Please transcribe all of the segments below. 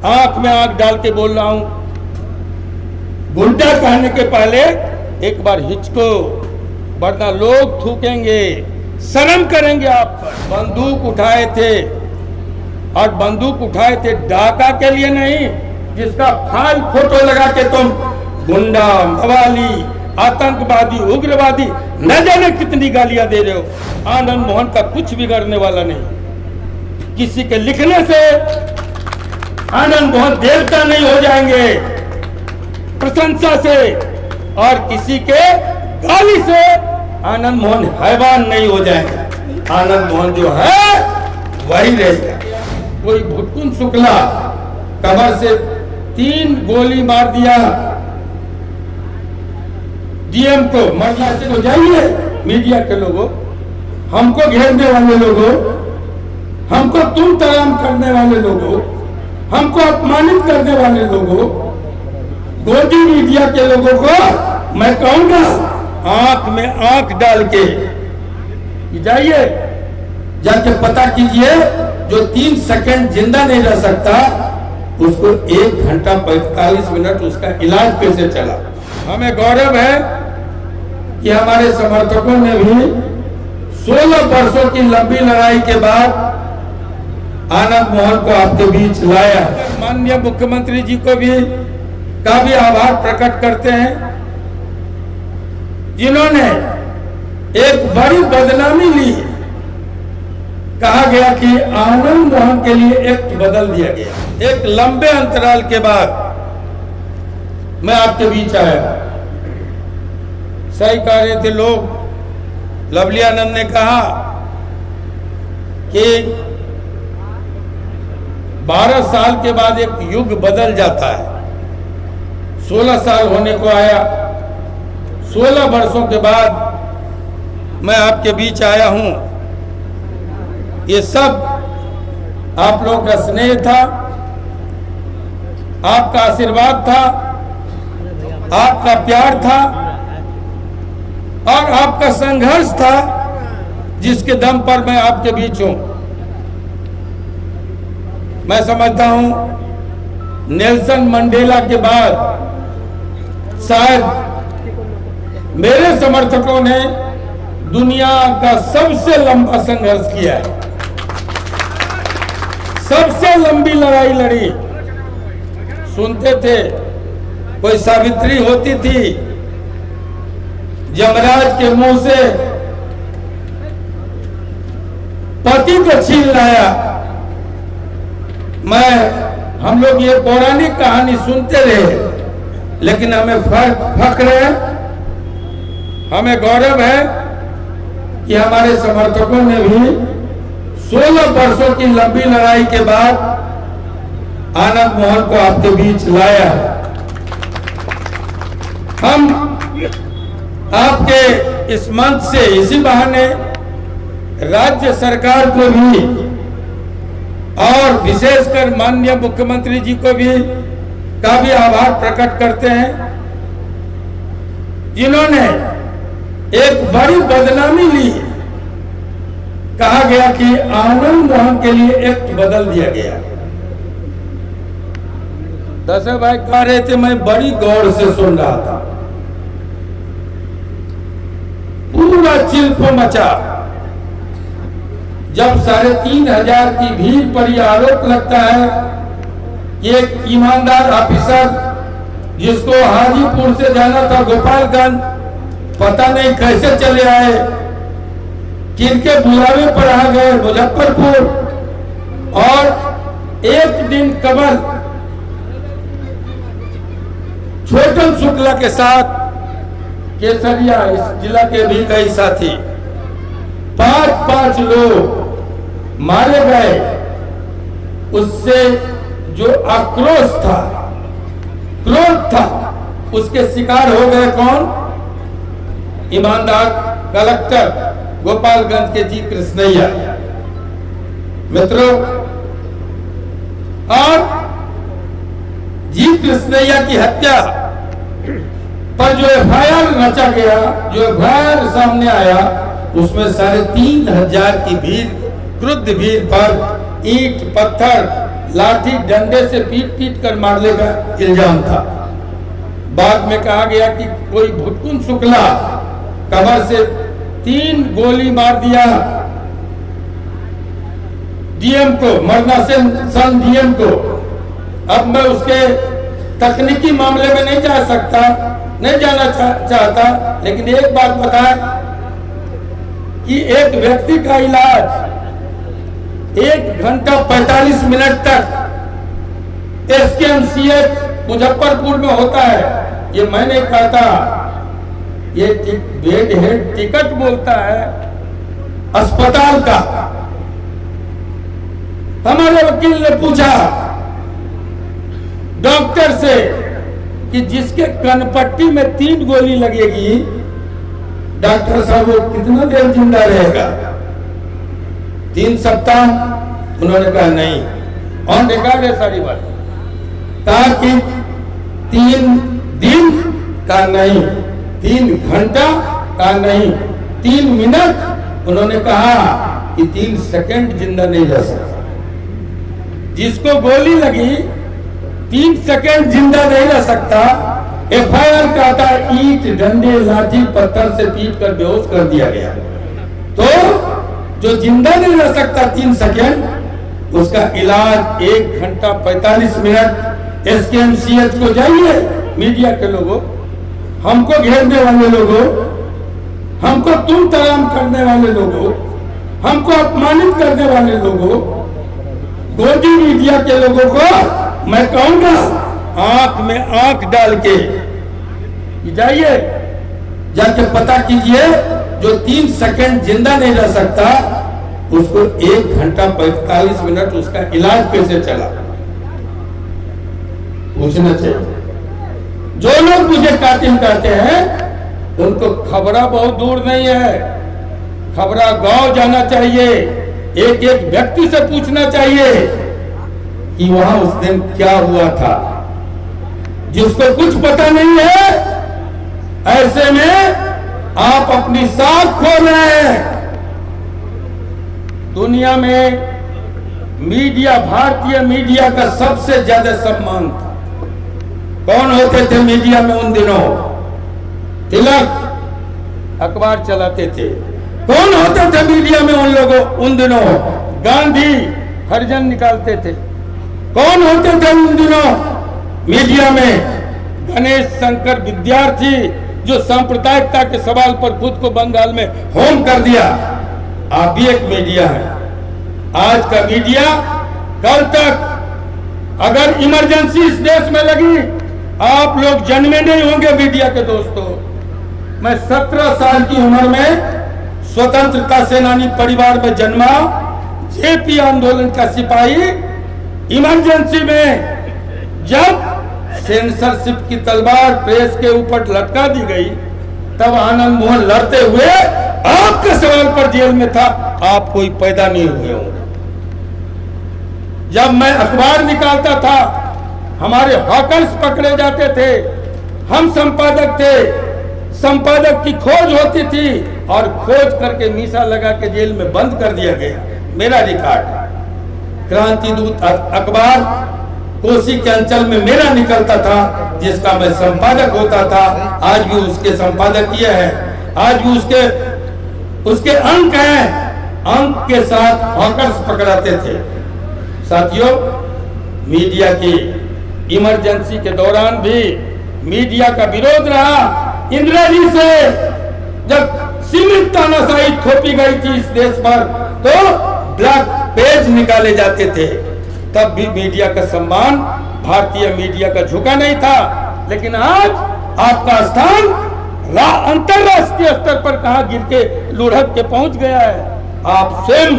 आंख में आंख डाल के बोल रहा हूं, गुंडा कहने के पहले एक बार हिचको, वरना लोग थूकेंगे, शर्म करेंगे आप पर। बंदूक उठाए थे, और बंदूक उठाए थे डाका के लिए नहीं, जिसका फाइल फोटो लगा के तुम गुंडा, मवाली, आतंकवादी, उग्रवादी न जाने कितनी गालियां दे रहे हो। आनंद मोहन का कुछ बिगड़ने वाला नहीं। किसी के लिखने से आनंद मोहन देवता नहीं हो जाएंगे, प्रशंसा से, और किसी के गाली से आनंद मोहन हैवान नहीं हो जाएंगे। आनंद मोहन जो है वही रहेगा। कोई भुटकुन शुक्ला कमर से 3 गोली मार दिया डीएम को, मरना से तो जाइए मीडिया के लोगों, हमको घेरने वाले लोगों, हमको तुम तराम करने वाले लोगों, हमको अपमानित करने वाले लोगों, गोदी मीडिया के लोगों को मैं कहूंगा आंख में आंख डाल के जाइए, जाके पता कीजिए, जो 3 सेकंड जिंदा नहीं रह सकता उसको 1 घंटा 45 मिनट उसका इलाज कैसे चला। हमें गौरव है कि हमारे समर्थकों ने भी 16 वर्षों की लंबी लड़ाई के बाद आनंद मोहन को आपके बीच लाया। माननीय मुख्यमंत्री जी को भी का भी आभार प्रकट करते हैं, जिन्होंने एक बड़ी बदनामी ली। कहा गया कि आनंद मोहन के लिए एक्ट बदल दिया गया। एक लंबे अंतराल के बाद मैं आपके बीच आया। सही कह रहे थे लोग। लवली आनंद ने कहा कि 12 साल के बाद एक युग बदल जाता है। 16 साल होने को आया, 16 वर्षों के बाद मैं आपके बीच आया हूं। ये सब आप लोगों का स्नेह था, आपका आशीर्वाद था, आपका प्यार था और आपका संघर्ष था, जिसके दम पर मैं आपके बीच हूं। मैं समझता हूं नेल्सन मंडेला के बाद शायद मेरे समर्थकों ने दुनिया का सबसे लंबा संघर्ष किया है, सबसे लंबी लड़ाई लड़ी। सुनते थे कोई सावित्री होती थी, यमराज के मुंह से पति को छीन लाया। हम लोग ये पौराणिक कहानी सुनते रहे, लेकिन हमें फख्र है, हमें गौरव है कि हमारे समर्थकों ने भी 16 वर्षों की लंबी लड़ाई के बाद आनंद मोहन को आपके बीच लाया। हम आपके इस मंच से इसी बहाने राज्य सरकार को भी और विशेषकर माननीय मुख्यमंत्री जी को भी का भी आभार प्रकट करते हैं, जिन्होंने एक बड़ी बदनामी ली। कहा गया कि आनंद मोहन के लिए एक्ट बदल दिया गया। दशरथ भाई कह रहे थे, मैं बड़ी गौर से सुन रहा था। पूरा चिल्फ मचा जब 3,500 की भीड़ पर यह आरोप लगता है कि एक ईमानदार ऑफिसर जिसको हाजीपुर से जाना था गोपालगंज, पता नहीं कैसे चले आए, किनके बुलावे पर आ गए मुजफ्फरपुर, और एक दिन कमल छोटन शुक्ला के साथ केसरिया इस जिला के भी कई साथी 5 लोग मारे गए। उससे जो आक्रोश था, क्रोध था, उसके शिकार हो गए कौन? ईमानदार कलेक्टर गोपालगंज के जी कृष्णैया। मित्रों, और जी कृष्णैया की हत्या पर जो एफआईआर रचा गया, जो एफआईआर सामने आया, उसमें 3,500 की भीड़, क्रुद्ध भीड़ पर ईंट पत्थर लाठी डंडे से पीट पीट कर मारने का इल्जाम था। बाद में कहा गया कि कोई भुटकुन शुक्ला कमर से 3 गोली मार दिया डीएम को, मरना से सन डीएम को। अब मैं उसके तकनीकी मामले में नहीं जा सकता, नहीं जाना चाहता, लेकिन एक बात बताएं कि एक व्यक्ति का इलाज 1 घंटा 45 मिनट तक एसकेएमसीएच मुजफ्फरपुर में होता है। ये मैंने कहा था, ये बेड हेड टिकट बोलता है अस्पताल का। हमारे वकील ने पूछा डॉक्टर से कि जिसके कनपट्टी में 3 गोली लगेगी, डॉक्टर साहब वो कितना देर जिंदा रहेगा? 3 सप्ताह? उन्होंने कहा नहीं, ऑन रिकॉर्ड है सारी बात। कहा कि 3 दिन का नहीं, 3 घंटा का नहीं, 3 मिनट। उन्होंने कहा कि 3 सेकंड जिंदा नहीं रह सकता। जिसको गोली लगी 3 सेकंड जिंदा नहीं रह सकता। एफआईआर का था ईंट डंडे लाठी पत्थर से पीट कर बेहोश कर दिया गया। तो जो जिंदा नहीं रह सकता 3 सेकंड, उसका इलाज 1 घंटा 45 मिनट। एसकेएमसीएच को जाइए, मीडिया के लोगों, हमको घेरने वाले लोगों, हमको तुम तराम करने वाले लोगों, हमको अपमानित करने वाले लोगों, गोदी मीडिया के लोगों को मैं कहूंगा आंख में आंख डाल के जाइए, जाके पता कीजिए जो 3 सेकंड जिंदा नहीं रह सकता, उसको 1 घंटा 45 मिनट उसका इलाज कैसे चला, पूछना चाहिए। जो लोग मुझे कातिल कहते हैं उनको खबरा बहुत दूर नहीं है, खबरा गांव जाना चाहिए, एक एक व्यक्ति से पूछना चाहिए कि वहां उस दिन क्या हुआ था। जिसको कुछ पता नहीं है, ऐसे में आप अपनी साख खो रहे हैं। दुनिया में मीडिया, भारतीय मीडिया का सबसे ज्यादा सम्मान था। कौन होते थे मीडिया में उन दिनों? तिलक अखबार चलाते थे। कौन होते थे मीडिया में उन लोगों उन दिनों? गांधी हरिजन निकालते थे। कौन होते थे उन दिनों मीडिया में? गणेश शंकर विद्यार्थी, जो सांप्रदायिकता के सवाल पर खुद को बंगाल में होम कर दिया। आप भी एक मीडिया है। आज का मीडिया कल तक अगर इमरजेंसी इस देश में लगी, आप लोग जन्मे नहीं होंगे मीडिया के दोस्तों। मैं 17 साल की उम्र में स्वतंत्रता सेनानी परिवार में जन्मा, जेपी आंदोलन का सिपाही। इमरजेंसी में जब सेंसरशिप की तलवार प्रेस के ऊपर लटका दी गई, तब आनंद मोहन लड़ते हुए आपके सवाल पर जेल में था। आप कोई पैदा नहीं हुए होंगे। जब मैं अखबार निकालता था, हमारे हॉकर्स पकड़े जाते थे, हम संपादक थे, संपादक की खोज होती थी और खोज करके मीसा लगा के जेल में बंद कर दिया गया। मेरा रिकॉर्ड है। क्रांति दूत अखबार कोसी के अंचल में मेरा निकलता था, जिसका मैं संपादक होता था। आज भी उसके संपादकीय है, आज भी उसके अंक हैं। अंक के साथ हॉकर्स पकड़ाते थे। साथियों, मीडिया की इमरजेंसी के दौरान भी मीडिया का विरोध रहा। इंदिरा जी से जब सीमित तानाशाही थोपी गई थी इस देश पर, तो ब्लैक पेज निकाले जाते थे। तब भी मीडिया का सम्मान, भारतीय मीडिया का झुका नहीं था। लेकिन आज आपका स्थान अंतरराष्ट्रीय स्तर पर कहां गिर के लुढ़क के पहुंच गया है। आप स्वयं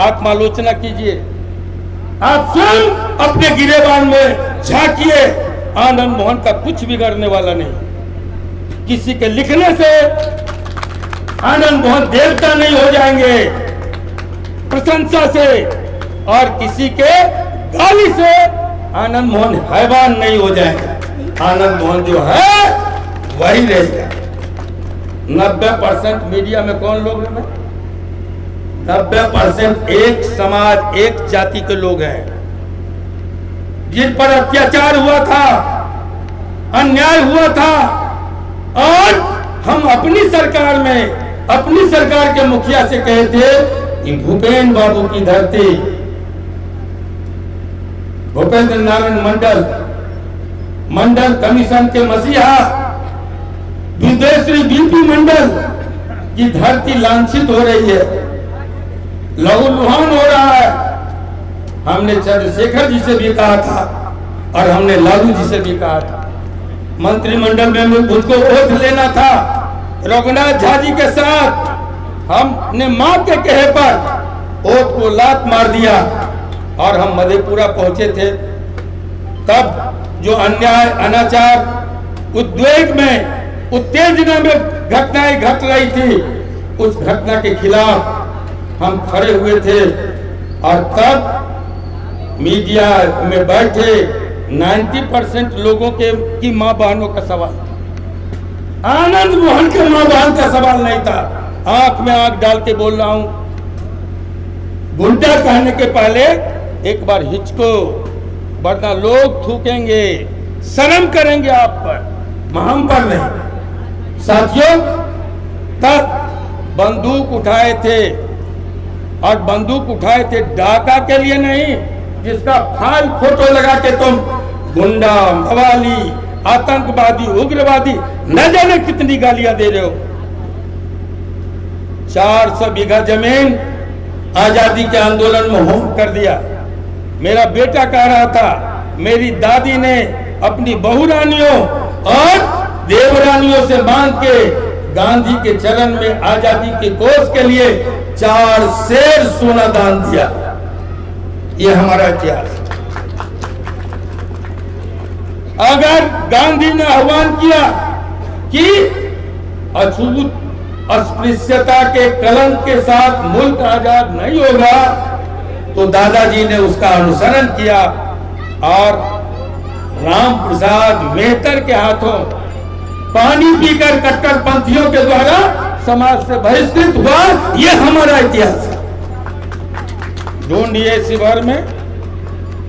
आत्मालोचना कीजिए, आप स्वयं अपने गिरेबान में झांकिए। आनंद मोहन का कुछ बिगड़ने वाला नहीं। किसी के लिखने से आनंद मोहन देवता नहीं हो जाएंगे, प्रशंसा से, और किसी के गाली से आनंद मोहन हैवान नहीं हो जाएंगे। आनंद मोहन जो है वही रहेगा। 90% मीडिया में कौन लोग हैं? 90% एक समाज, एक जाति के लोग हैं। जिन पर अत्याचार हुआ था, अन्याय हुआ था, और हम अपनी सरकार में अपनी सरकार के मुखिया से कहे थे कि भूपेन्द्र बाबू की धरती, भूपेंद्र नारायण मंडल कमीशन के मसीहा विदेशी बीपी मंडल की धरती लांछित हो रही है, लहूलुहान हो रहा है। हमने चंद्रशेखर जी से भी कहा था और हमने लालू जी से भी कहा था। मंत्रिमंडल में मुझको ओथ लेना था। रघुनाथ झा जी के साथ हमने मां के कहे पर ओथ को लात मार दिया और हम मधेपुरा पहुंचे थे। तब जो अन्याय, अनाचार, उद्वेग में, उत्तेजना में घटनाएं घट रही थी, उस घटना के खिलाफ हम खड़े हुए थे। और तब मीडिया में बैठे 90% लोगों की मां बहनों का सवाल, आनंद मोहन के मां बहन का सवाल नहीं था। आंख में आंख डाल के बोल रहा हूं, गुंडा कहने के पहले एक बार हिचको, वरना लोग थूकेंगे, शर्म करेंगे आप पर, हम पर नहीं। साथियों, तब बंदूक उठाए थे, और बंदूक उठाए थे डाका के लिए नहीं, जिसका फाइल फोटो लगा के तुम गुंडा, मवाली, आतंकवादी, उग्रवादी न जाने कितनी गालियां दे रहे हो। 400 बीघा जमीन आजादी के आंदोलन में होम कर दिया। मेरा बेटा कह रहा था, मेरी दादी ने अपनी बहुरानियों और देवरानियों से मांग के गांधी के चरण में आजादी के कोष के लिए 4 शेर सोना दान दिया। ये हमारा इतिहास। अगर गांधी ने आह्वान किया कि अछूत अस्पृश्यता के कलंक के साथ मुल्क आजाद नहीं होगा, तो दादाजी ने उसका अनुसरण किया और राम प्रसाद मेहतर के हाथों पानी पीकर कट्टरपंथियों के द्वारा समाज से बहिष्कृत हुआ। ये हमारा इतिहास है। ढूंढिए शिवहर में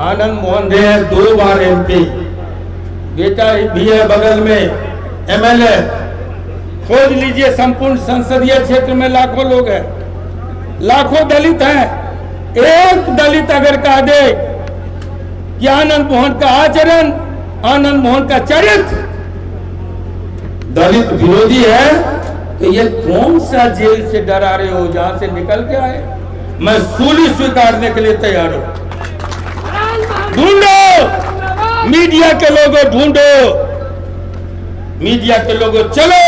आनंद मोहन रहे 2 बार MP, बेटा भी है बगल में MLA। खोज लीजिए, संपूर्ण संसदीय क्षेत्र में लाखों लोग हैं, लाखों दलित हैं। एक दलित अगर कह दे कि आनंद मोहन का आचरण, आनंद मोहन का चरित्र दलित विरोधी है, तो ये कौन सा जेल से डरा रहे हो जहां से निकल के आए? मैं सूली स्वीकारने के लिए तैयार हूं। ढूंढो, मीडिया के लोगों ढूंढो, मीडिया के लोगों चलो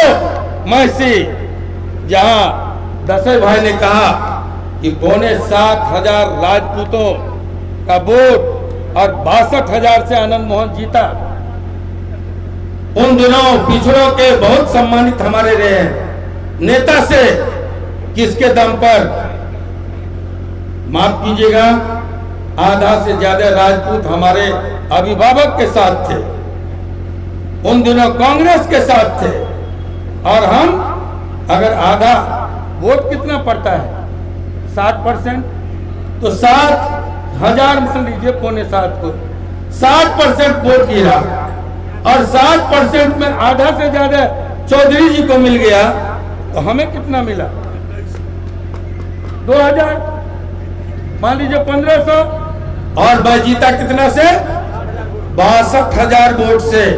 मैसी, जहां दशरथ भाई ने कहा कि 7,500 राजपूतों का वोट और 62,000 से आनंद मोहन जीता। उन दिनों पिछड़ों के बहुत सम्मानित हमारे रहे हैं नेता से, किसके दम पर? माफ कीजिएगा, आधा से ज्यादा राजपूत हमारे अभिभावक के साथ थे, उन दिनों कांग्रेस के साथ थे। और हम अगर आधा वोट कितना पड़ता है? 60%, तो 7,000 मान लीजिए, 7.25 को 60% वोट गिरा, और 60% में आधा से ज्यादा चौधरी जी को मिल गया, तो हमें कितना मिला? 2,000, मान लीजिए 1,500, और मैं जीता कितना से? 62,000 वोट से।